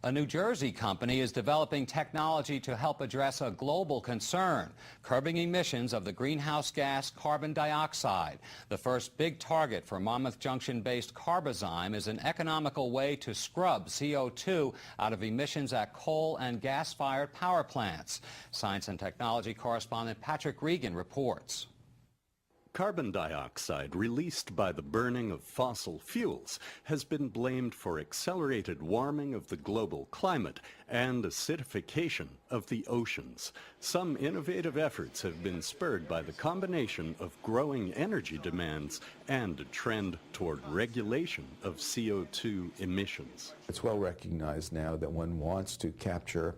A New Jersey company is developing technology to help address a global concern, curbing emissions of the greenhouse gas carbon dioxide. The first big target for Monmouth Junction-based Carbozyme is an economical way to scrub CO2 out of emissions at coal and gas-fired power plants. Science and technology correspondent Patrick Regan reports. Carbon dioxide released by the burning of fossil fuels has been blamed for accelerated warming of the global climate and acidification of the oceans. Some innovative efforts have been spurred by the combination of growing energy demands and a trend toward regulation of CO2 emissions. It's well recognized now that one wants to capture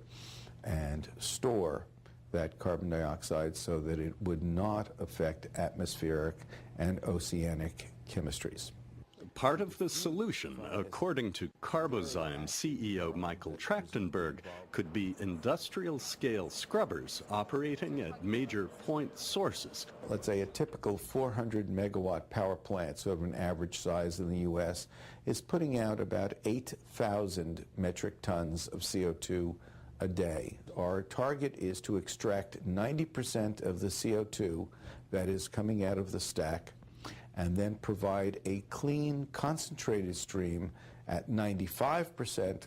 and store that carbon dioxide so that it would not affect atmospheric and oceanic chemistries. Part of the solution, according to Carbozyme CEO Michael Trachtenberg, could be industrial-scale scrubbers operating at major point sources. Let's say a typical 400 megawatt power plant, sort of an average size in the U.S., is putting out about 8,000 metric tons of CO2 a day. Our target is to extract 90% of the CO2 that is coming out of the stack and then provide a clean, concentrated stream at 95%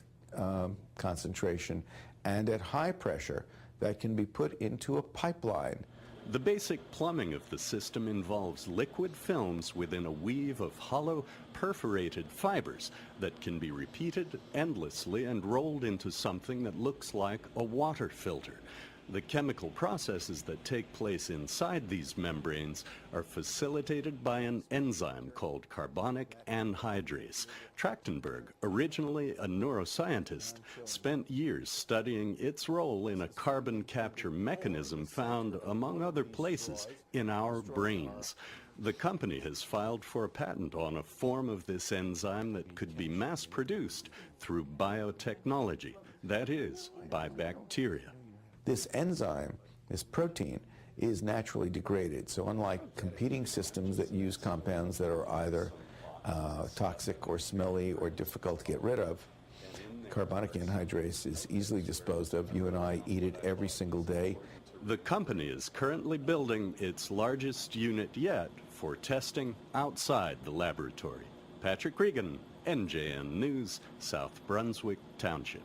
concentration and at high pressure that can be put into a pipeline. The basic plumbing of the system involves liquid films within a weave of hollow, perforated fibers that can be repeated endlessly and rolled into something that looks like a water filter. The chemical processes that take place inside these membranes are facilitated by an enzyme called carbonic anhydrase. Trachtenberg, originally a neuroscientist, spent years studying its role in a carbon capture mechanism found, among other places, in our brains. The company has filed for a patent on a form of this enzyme that could be mass-produced through biotechnology, that is, by bacteria. This enzyme, this protein, is naturally degraded. So unlike competing systems that use compounds that are either toxic or smelly or difficult to get rid of, carbonic anhydrase is easily disposed of. You and I eat it every single day. The company is currently building its largest unit yet for testing outside the laboratory. Patrick Regan, NJN News, South Brunswick Township.